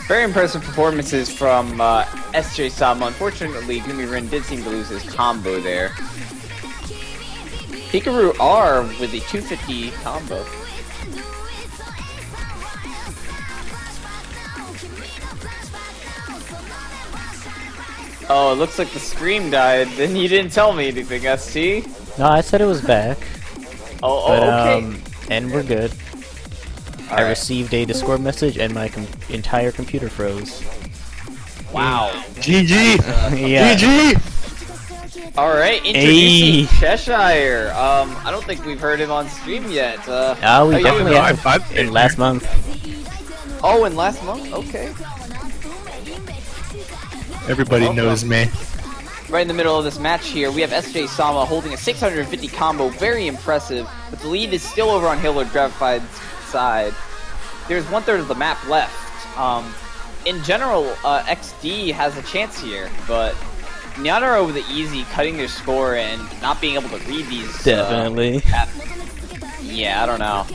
Very impressive performances from SJ Sama. Unfortunately, Gumi Rin did seem to lose his combo there. Hikaru R with a 250 combo. Oh, it looks like the stream died. Then you didn't tell me anything, ST? No, I said it was back. Okay. And we're good. I received a Discord message and my entire computer froze. Wow. GG! Yeah. GG! Alright, introducing Cheshire. I don't think we've heard him on stream yet. We definitely have in last month. Oh, in last month? Okay. Everybody knows me. Right in the middle of this match here, we have SJ Sama holding a 650 combo, very impressive, but the lead is still over on Halo Gravified's side. There's 1/3 of the map left. In general, XD has a chance here, but Nyanaro with the easy cutting their score and not being able to read these. Definitely. Yeah, I don't know.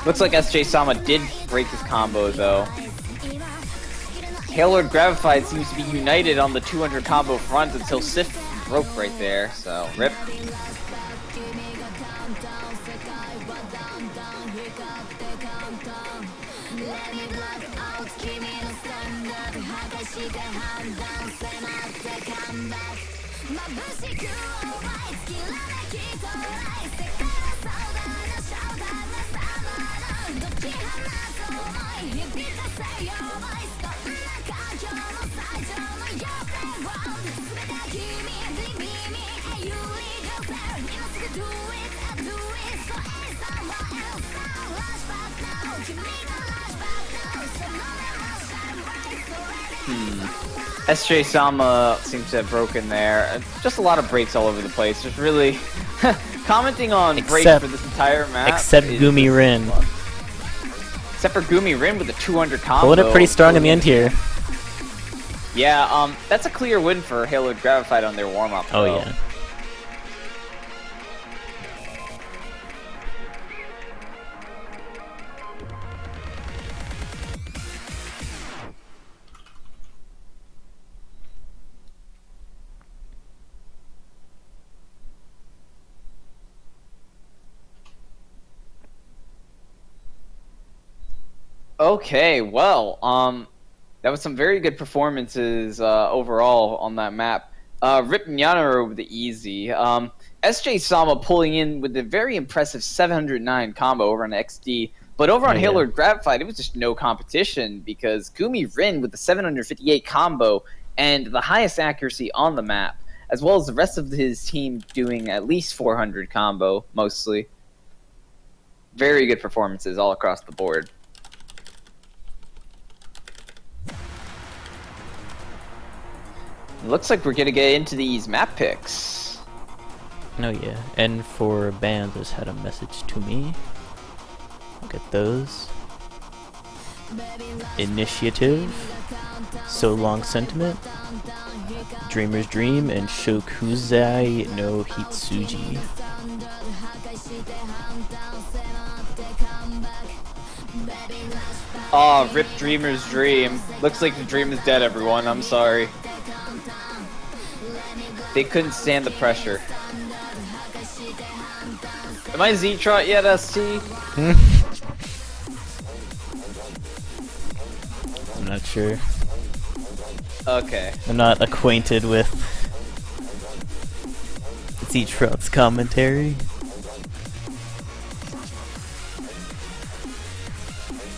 Looks like SJ Sama did break his combo though. Halo Gravified seems to be united on the 200 combo front until Sif broke right there, so rip. SJ Sama seems to have broken there. Just a lot of breaks all over the place. Just really commenting on breaks for this entire map. Except Gumi Rin. Except for Gumi Rin with a 200 combo. Pulling it pretty strong in the end here. Yeah, that's a clear win for Halo Gravified on their warm-up. Oh yeah. Okay, well, that was some very good performances overall on that map. Rip Nyanaro with the easy. SJ Sama pulling in with a very impressive 709 combo over on XD. But over on Halo Gravified, it was just no competition because Gumi Rin with the 758 combo and the highest accuracy on the map, as well as the rest of his team doing at least 400 combo, mostly. Very good performances all across the board. Looks like we're gonna get into these map picks. Oh yeah, and for band just had a message to me. Look at those. Initiative, So Long Sentiment, Dreamer's Dream, and Shokuzai no Hitsuji. Aw, rip Dreamer's Dream. Looks like the dream is dead, everyone. I'm sorry. They couldn't stand the pressure. Am I Z-Trot yet, ST? I'm not sure. Okay. I'm not acquainted with Z-Trot's commentary.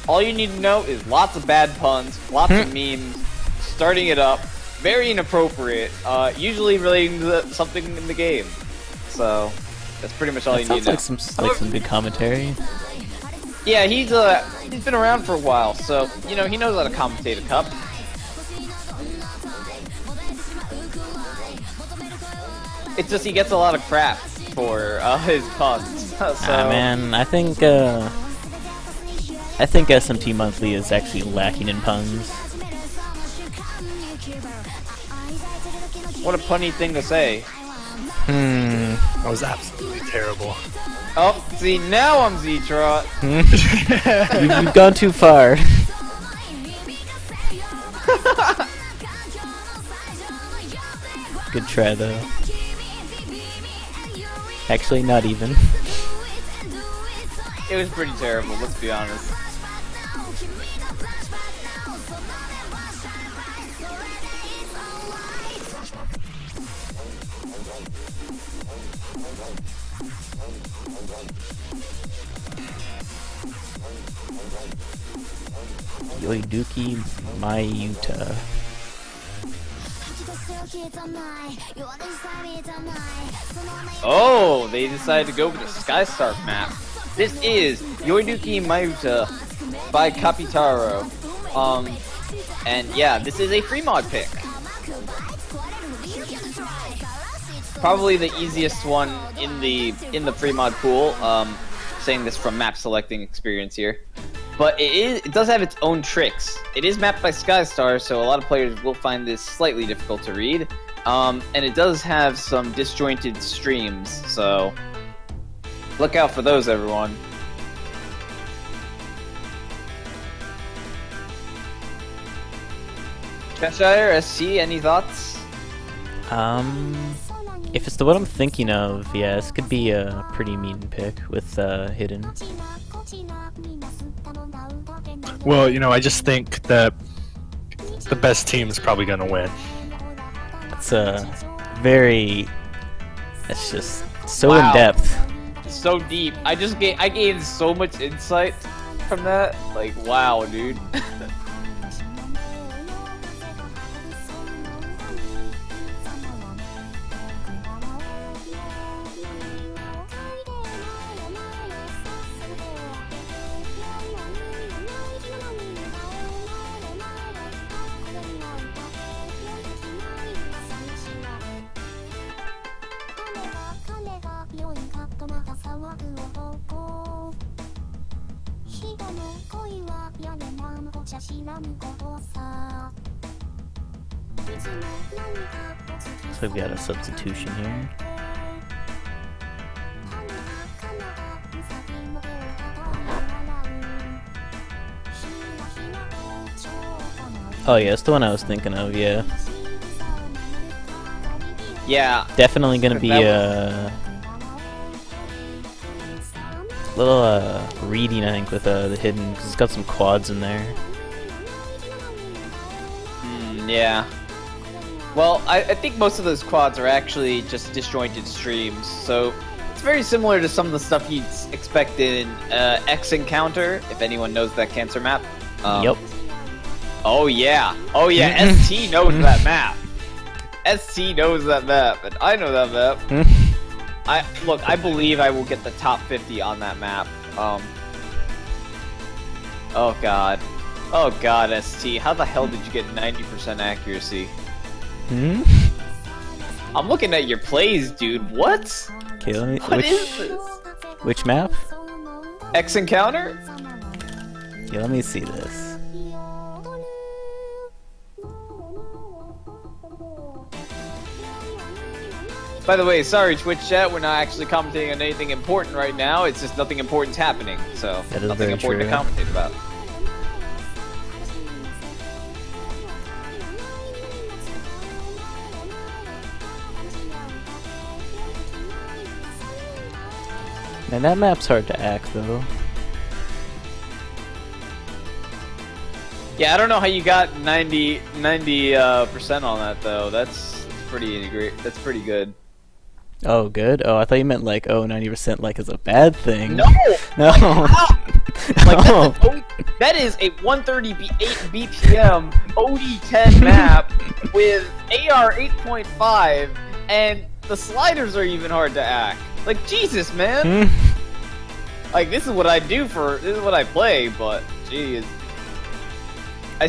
All you need to know is lots of bad puns, lots of memes, starting it up. Very inappropriate, usually relating to something in the game. So, that's pretty much all you need to know. Sounds like some good commentary. Yeah, he's been around for a while, so, you know, he knows how to commentate a cup. It's just he gets a lot of crap for his puns. So, Man, I think SMT Monthly is actually lacking in puns. what a punny thing to say. That was absolutely terrible. Oh, see, now I'm Z-Trot. You've gone too far. Good try though. Actually, not even. It was pretty terrible, let's be honest. Yoiduki Mayuta. Oh, they decided to go with the Skystar map. This is Yoiduki Mayuta by Capitaro. And yeah, this is a free mod pick. Probably the easiest one in the free mod pool. Saying this from map selecting experience here. But it does have its own tricks. It is mapped by Skystar, so a lot of players will find this slightly difficult to read. And it does have some disjointed streams, so look out for those, everyone. Cheshire, SC, any thoughts? If it's the one I'm thinking of, yeah, this could be a pretty mean pick with hidden. Well, you know, I just think that the best team is probably gonna win. It's very. It's just so Wow. in depth. So deep. I gained so much insight from that. Like, wow, dude. So we've got a substitution here. Oh yeah, it's the one I was thinking of, yeah. Yeah. Definitely gonna be That a little reading, I think, with the hidden, because it's got some quads in there. Yeah. Well, I think most of those quads are actually just disjointed streams, so it's very similar to some of the stuff you'd expect in X Encounter, if anyone knows that cancer map. Yep. Oh yeah, ST knows that map. ST knows that map, and I know that map. I believe I will get the top 50 on that map. Oh god, ST, how the hell did you get 90% accuracy? I'm looking at your plays, dude. What? Okay, let me. What is this? Which map? X Encounter? Yeah, let me see this. By the way, sorry Twitch chat, we're not actually commentating on anything important right now. It's just nothing important's happening, so That is nothing very important true. to commentate about. Man, that map's hard to act though. Yeah, I don't know how you got 90% on that though. That's pretty great. That's pretty good. Oh, good. Oh, I thought you meant like, 90% like is a bad thing. No, No. like No. that is a 138 BPM OD10 map with AR 8.5, and the sliders are even hard to act. Like Jesus, man. Like this is what I do this is what I play, but geez. I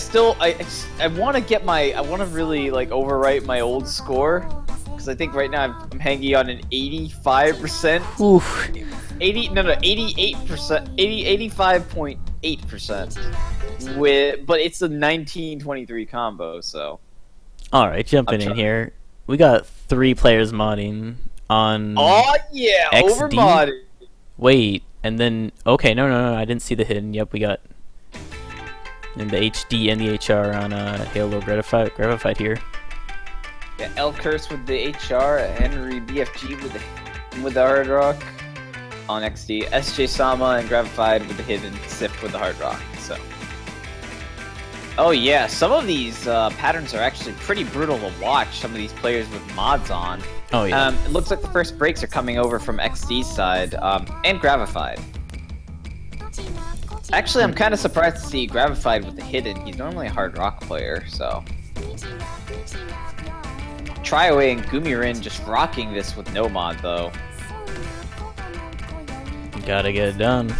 want to get I want to really like overwrite my old score, because I think right now I'm hanging on an 85%. Oof. 88%, 85.8% but it's a 1923 combo, so. Alright, jumping in here. We got 3 players modding. on Oh yeah, XD? overmodded. Wait, and then okay, no, I didn't see the hidden. Yep, we got in the HD and the HR on Halo Gravified here. Yeah, El Curse with the HR, Henry BFG with the Hard Rock on XD, SJ Sama and Gravified with the hidden, Sif with the Hard Rock. So, oh yeah, some of these patterns are actually pretty brutal to watch. Some of these players with mods on. Oh yeah. It looks like the first breaks are coming over from XD's side and Gravified. Actually, I'm kind of surprised to see Gravified with the hidden. He's normally a Hard Rock player, so. Tryaway and Gumirin just rocking this with no mod though. Gotta get it done.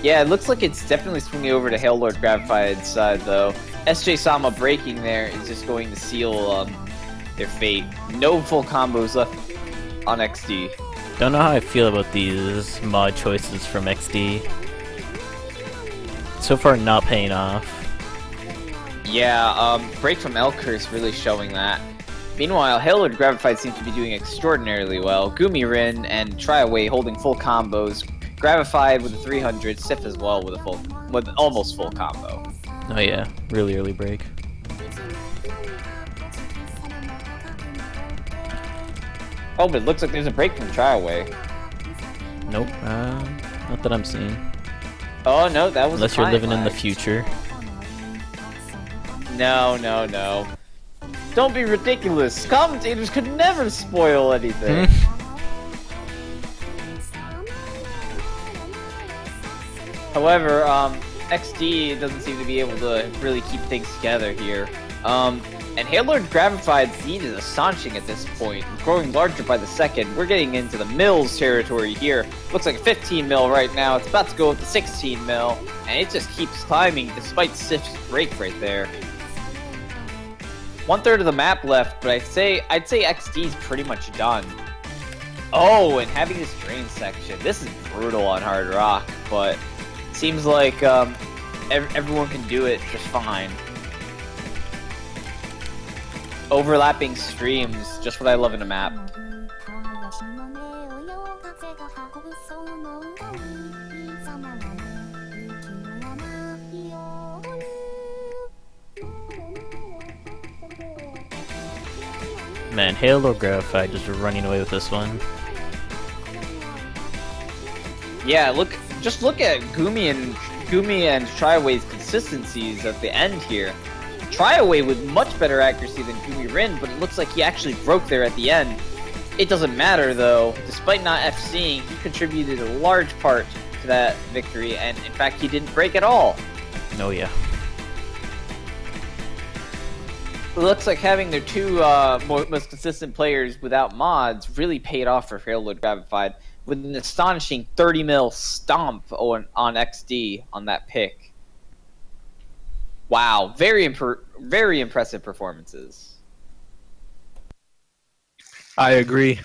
Yeah, it looks like it's definitely swinging over to Hail Lord Gravified's side though. SJ Sama breaking there is just going to seal their fate. No full combos left on XD. Don't know how I feel about these mod choices from XD. So far, not paying off. Yeah, break from Elkur's really showing that. Meanwhile, Hail Lord Gravified seems to be doing extraordinarily well. Gumirin and Tryaway holding full combos. Gravified with a 300, Sif as well with almost full combo. Oh yeah, really early break. Oh, but it looks like there's a break from Tryaway. Nope, not that I'm seeing. Oh no, that was Unless a you're living in the lag. future. No. Don't be ridiculous. Commentators could never spoil anything. However, XD doesn't seem to be able to really keep things together here. And Hail Lord Gravified's lead is astonishing at this point, growing larger by the second. We're getting into the mils territory here. Looks like a 15 mil right now. It's about to go up to 16 mil, and it just keeps climbing despite Sif's break right there. 1/3 of the map left, but I'd say XD's pretty much done. Oh, and having this drain section. This is brutal on Hard Rock, but seems like everyone can do it just fine. Overlapping streams, just what I love in a map. Man, Hail or Gravified just running away with this one. Yeah, just look at Gumi and Tryaway's consistencies at the end here. Tryaway with much better accuracy than Gumi Rin, but it looks like he actually broke there at the end. It doesn't matter though, despite not FCing, he contributed a large part to that victory, and in fact he didn't break at all. Oh yeah. It looks like having their two most consistent players without mods really paid off for Hail Lord Gravified with an astonishing 30 mil stomp on XD on that pick. Wow, very impressive performances. I agree.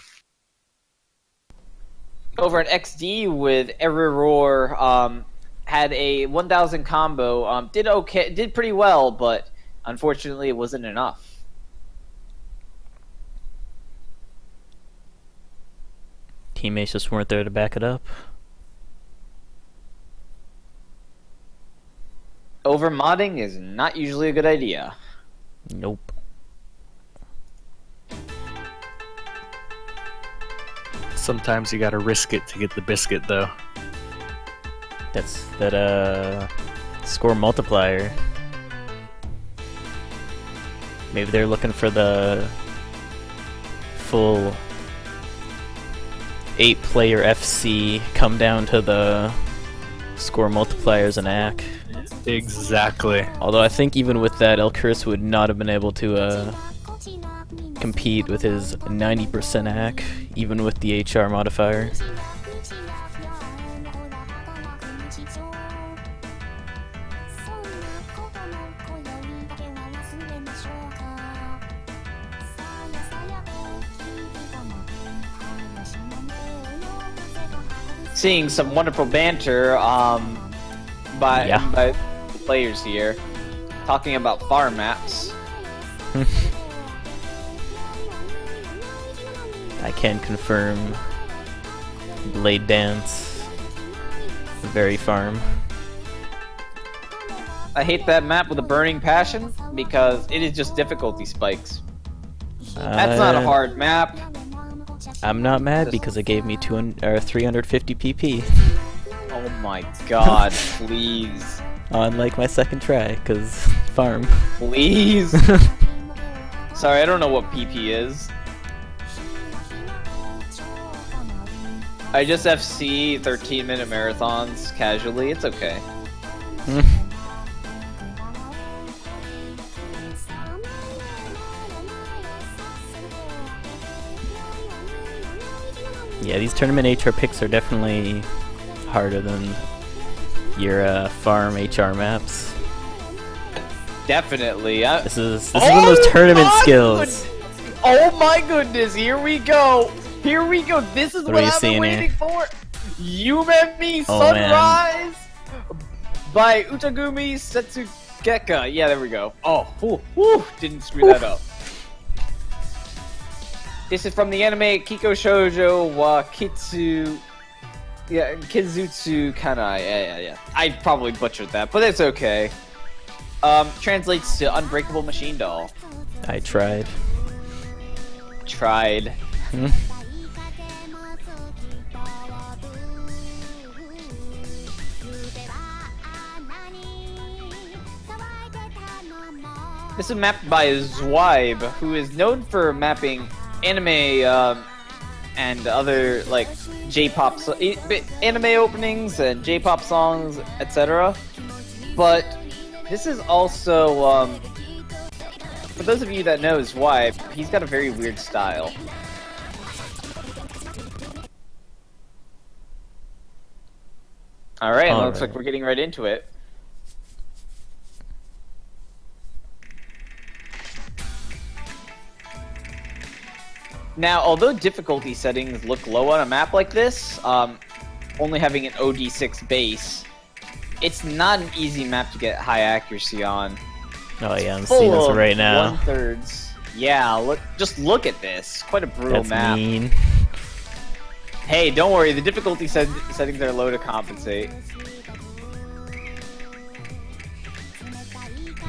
Over at XD with Error had a 1000 combo, did pretty well, but unfortunately it wasn't enough. Teammates just weren't there to back it up. Over modding is not usually a good idea. Nope. Sometimes you gotta risk it to get the biscuit, though. That's that score multiplier. Maybe they're looking for the full 8-player FC, come down to the score multipliers and AC. Exactly. Although I think even with that, El Curse would not have been able to compete with his 90% AC, even with the HR modifier. Seeing some wonderful banter by the players here, talking about farm maps. I can confirm Blade Dance, very farm. I hate that map with a burning passion because it is just difficulty spikes. That's not a hard map. I'm not mad because it gave me 350 PP. Oh my god, please. Unlike my second try, cause farm. Please. Sorry, I don't know what PP is. I just FC 13-minute marathons casually. It's okay. Yeah, these tournament HR picks are definitely harder than your farm HR maps. Definitely. This is one of those tournament skills. Oh my goodness! Here we go. Here we go. This is What what are you I've been seeing waiting here? for. You and Me Oh, Sunrise by Utagumi Setsugeka. Yeah, there we go. Oh, whew, didn't screw that up. This is from the anime Kiko Shoujo wa Kitsu. Yeah, Kizutsu Kanai. Yeah. I probably butchered that, but it's okay. Translates to Unbreakable Machine Doll. I tried. Tried. This is mapped by Zwibe, who is known for mapping anime and other like J-pop anime openings and J-pop songs, etc. But this is also for those of you that know Zwibe, he's got a very weird style. Alright, looks like we're getting right into it. Now, although difficulty settings look low on a map like this, only having an OD6 base, it's not an easy map to get high accuracy on. Oh yeah, I'm seeing this right now. 1/3. Yeah, just look at this. Quite a brutal That's map. mean. Hey, don't worry, the difficulty settings are low to compensate.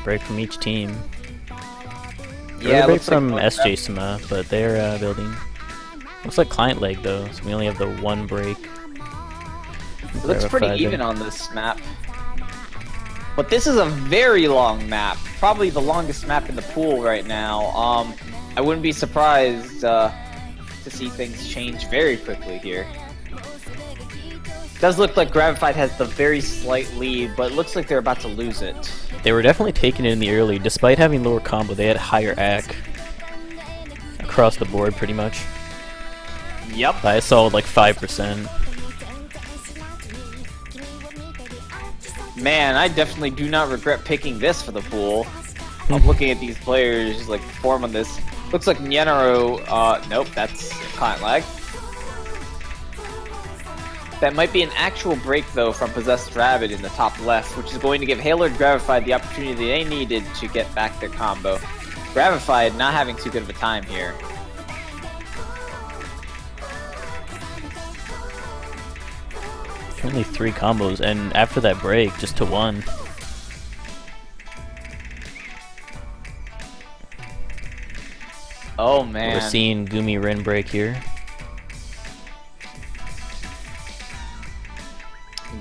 Break from each team. Yeah, break looks like from one SJ Sama, but they're building. Looks like client leg though, so we only have the one break. It looks pretty even on this map. But this is a very long map. Probably the longest map in the pool right now. I wouldn't be surprised to see things change very quickly here. Does look like Gravified has the very slight lead, but it looks like they're about to lose it. They were definitely taking it in the early. Despite having lower combo, they had higher AC across the board pretty much. Yep. I saw like 5%. Man, I definitely do not regret picking this for the pool. I'm looking at these players like perform on this. Looks like Nyenaro, nope, that's client lag. That might be an actual break though from Possessed Rabbit in the top left, which is going to give Halo and Gravified the opportunity they needed to get back their combo. Gravified not having too good of a time here. Only 3 combos, and after that break, just to 1. Oh man. We're seeing Gumi Rin break here.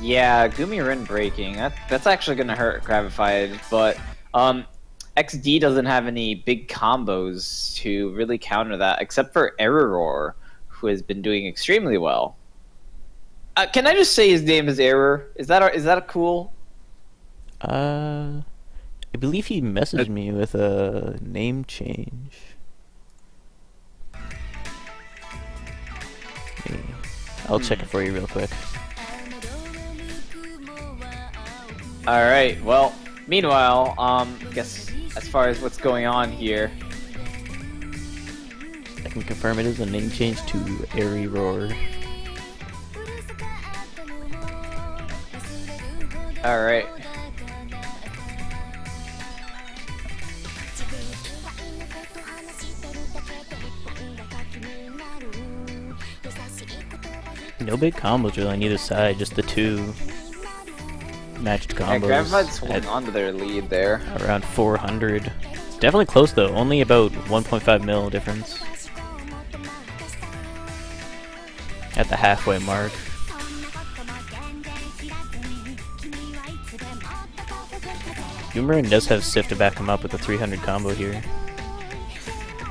Yeah, Gumi Rin breaking. That's actually gonna hurt Gravified, but XD doesn't have any big combos to really counter that, except for Error, who has been doing extremely well. Can I just say his name is Error? Is that cool? I believe he messaged me with a name change. I'll check it for you real quick. Alright, well, meanwhile, I guess as far as what's going on here. I can confirm it is a name change to Airy Roar. Alright. No big combos really on either side, just the two matched Yeah, combos Gravified's holding on to their lead there. around 400. It's definitely close though, only about 1.5 mil difference at the halfway mark. Boomerang does have Sif to back him up with a 300 combo here.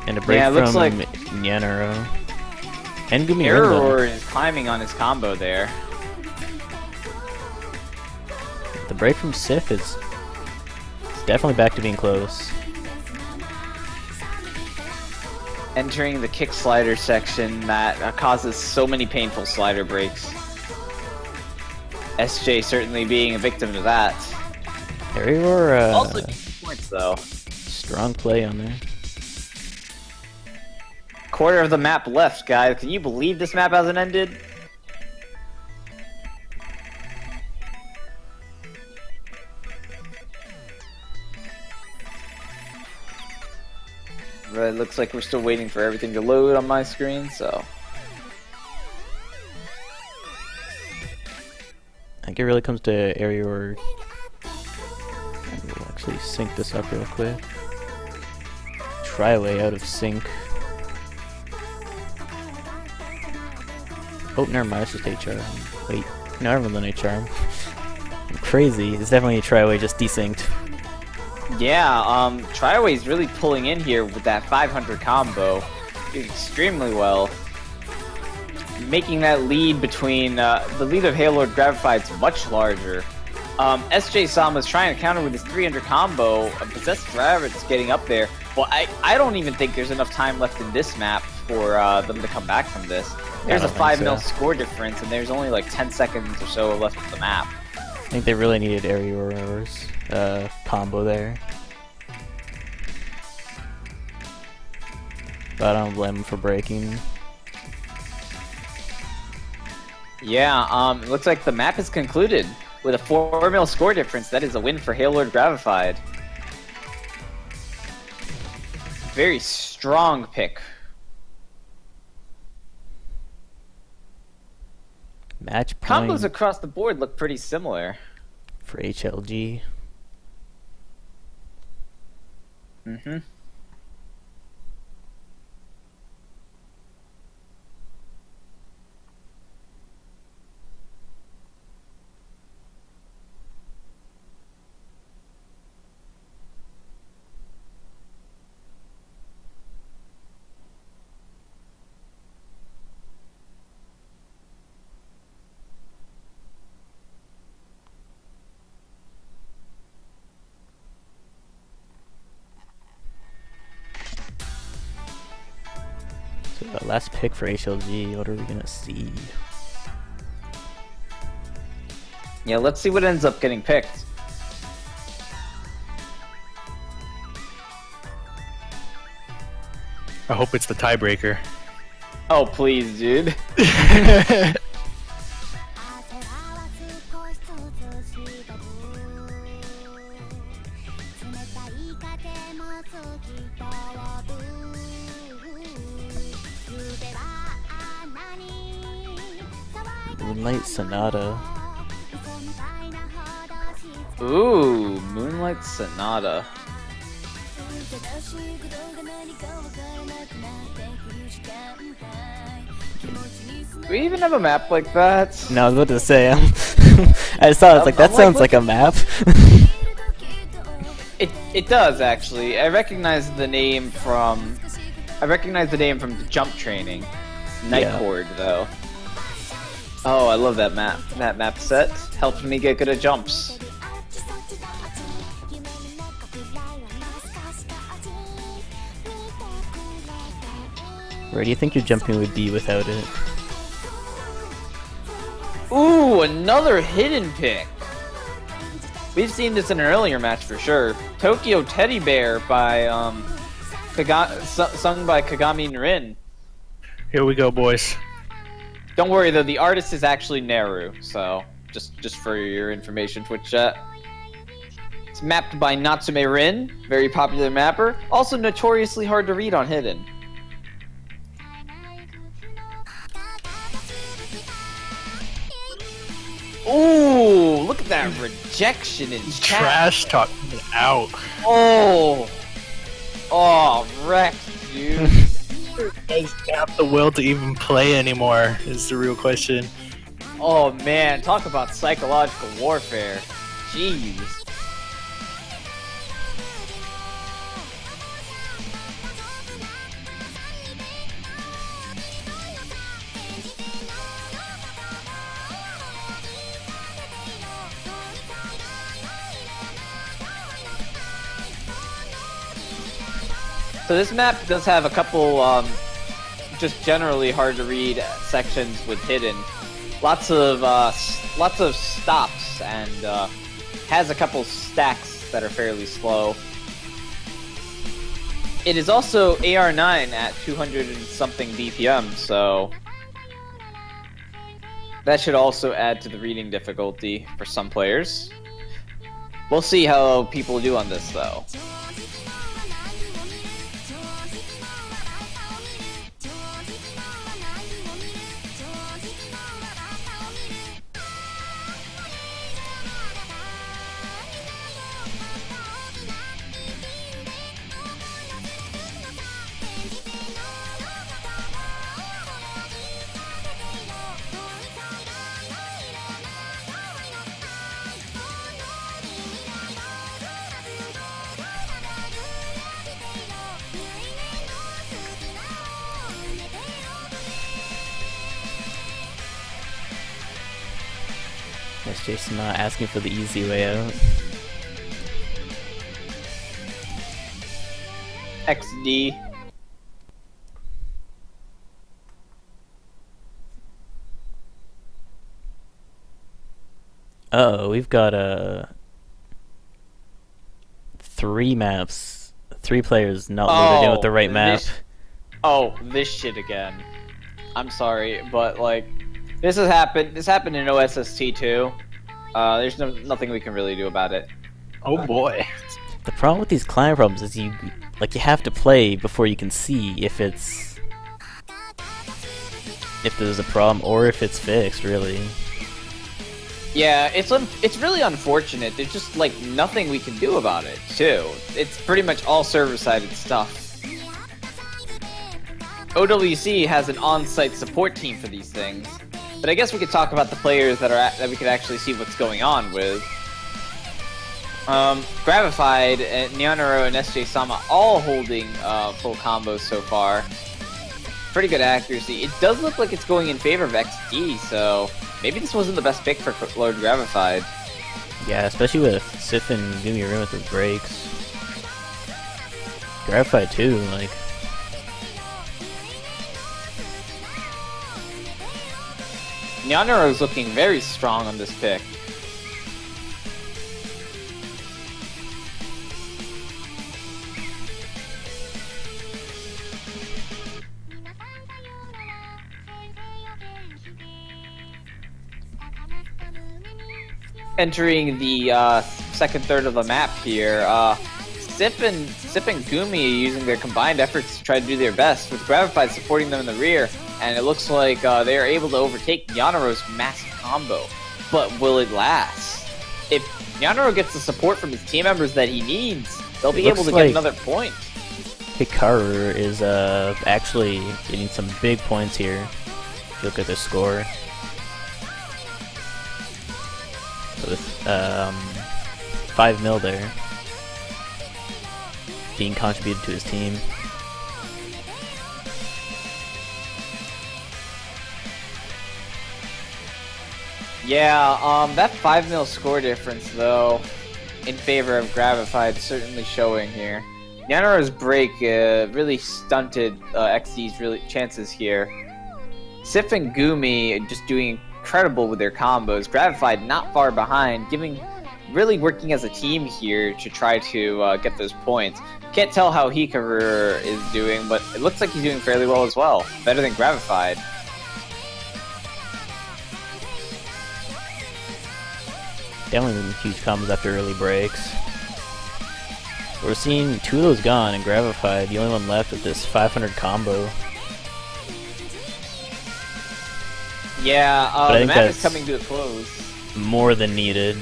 And a break Yeah, it looks from like Nyanaro. And Gumi Error is climbing on his combo there. The break from Sif is definitely back to being close. Entering the kick slider section that causes so many painful slider breaks. SJ certainly being a victim to that. Arior, Also points though. strong play on there. Quarter of the map left, guys. Can you believe this map hasn't ended? But it looks like we're still waiting for everything to load on my screen, so... I think it really comes to Arior. We'll actually sync this up real quick. Triway out of sync. Oh, never mind, it's just HR. Wait, no, I'm than HR. I'm crazy. It's definitely a Triway just desynced. Yeah, Triway's really pulling in here with that 500 combo. Doing extremely well. Making that lead between, the lead of Hailord Gravified's much larger. SJ Sama's trying to counter with his 300 combo. Possessed Rabbit's getting up there. Well, I don't even think there's enough time left in this map for them to come back from this. There's a 5 mil score difference, and there's only like 10 seconds or so left of the map. I think they really needed Arior's combo there. But I don't blame him for breaking. Yeah, it looks like the map is concluded with a 4 mil score difference. That is a win for Hailord Gravified. Very strong pick. Match point Combos across the board look pretty similar. for HLG. Mm-hmm. So last pick for HLG, what are we gonna see? Yeah, let's see what ends up getting picked. I hope it's the tiebreaker. Oh, please, dude. Moonlight Sonata. Ooh, Moonlight Sonata. Do we even have a map like that? No, I was about to say, I just thought, it's like, that sounds like a map. It does actually. I recognize the name from the jump training. Night Yeah. Chord though. Oh, I love that map. That map set helped me get good at jumps. Where do you think your jumping would be without it? Ooh, another hidden pick. We've seen this in an earlier match for sure. Tokyo Teddy Bear by sung by Kagami Rin. Here we go, boys. Don't worry though, the artist is actually Neru, so just for your information, Twitch chat. It's mapped by Natsume Rin, very popular mapper, also notoriously hard to read on Hidden. Ooh, look at that rejection in chat. Trash talk out. Oh, wrecked, dude. Does have the will to even play anymore is the real question. Oh man, talk about psychological warfare. Jeez. So this map does have a couple, just generally hard to read sections with hidden. Lots of stops and has a couple stacks that are fairly slow. It is also AR9 at 200 and something BPM, so that should also add to the reading difficulty for some players. We'll see how people do on this though. That's Jason asking for the easy way out. XD. Uh-oh, we've got 3 maps. 3 players not loaded in with the right map. This shit again. I'm sorry, but like, this has happened. This happened in OSST too. There's nothing we can really do about it. Oh boy. The problem with these client problems is you have to play before you can see if there's a problem or if it's fixed, really. Yeah, it's really unfortunate. There's just like nothing we can do about it too. It's pretty much all server-sided stuff. OWC has an on-site support team for these things, but I guess we could talk about the players that we could actually see what's going on with. Gravified, Nyanaro, and SJ Sama all holding full combos so far. Pretty good accuracy. It does look like it's going in favor of XD, so maybe this wasn't the best pick for Lord Gravified. Yeah, especially with Sif and Gumi Rin with his breaks. Gravified too, like. Nyanaro is looking very strong on this pick. Entering the second third of the map here, Sif and Gumi are using their combined efforts to try to do their best, with Gravified supporting them in the rear, and it looks like they are able to overtake Nyanaro's massive combo. But will it last? If Nyanaro gets the support from his team members that he needs, they'll be able to get another point. Hikaru is actually getting some big points here. If you look at their score. With 5 mil there being contributed to his team. Yeah, that 5 mil score difference though in favor of Gravified certainly showing here. Nyanaro's break really stunted XD's chances here. Sif and Gumi just doing incredible with their combos. Gravified not far behind, really working as a team here to try to get those points. Can't tell how Hikaru is doing, but it looks like he's doing fairly well as well. Better than Gravified. Definitely huge combos after early breaks. We're seeing 2 of those gone and Gravified, the only one left with this 500 combo. Yeah, the map is coming to a close. more than needed.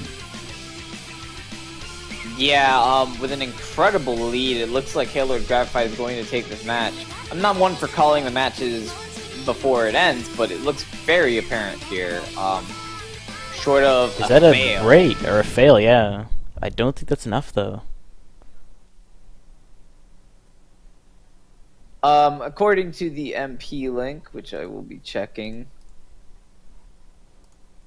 Yeah, with an incredible lead, it looks like Halo Gravified is going to take this match. I'm not one for calling the matches before it ends, but it looks very apparent here. Short of Is that a fail. great or a fail? Yeah. I don't think that's enough though. According to the MP link, which I will be checking,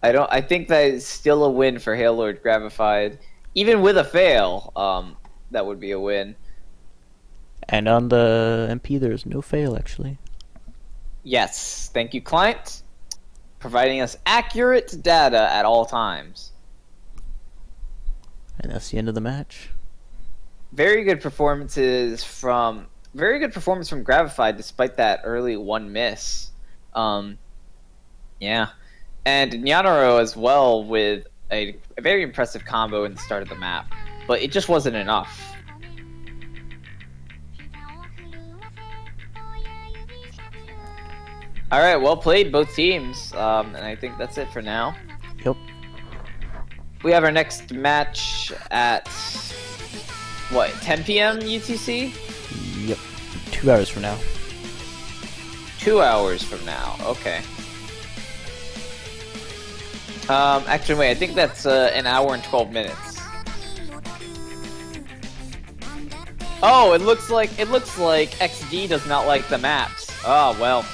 I think that is still a win for Halo Gravified. Even with a fail, that would be a win. And on the MP, there's no fail actually. Yes, thank you, client, providing us accurate data at all times. And that's the end of the match. Very good performance from Gravified despite that early one miss. Yeah, and Nyanaro as well with a very impressive combo in the start of the map, but it just wasn't enough. All right, well played, both teams, and I think that's it for now. Yep. We have our next match at what, 10 p.m. UTC? Yep. 2 hours from now. 2 hours from now. Okay. Actually, wait. I think that's an hour and 12 minutes. Oh, it looks like XD does not like the maps. Oh well.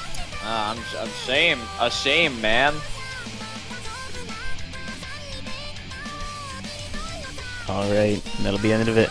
I'm ashamed, man. Alright, that'll be the end of it.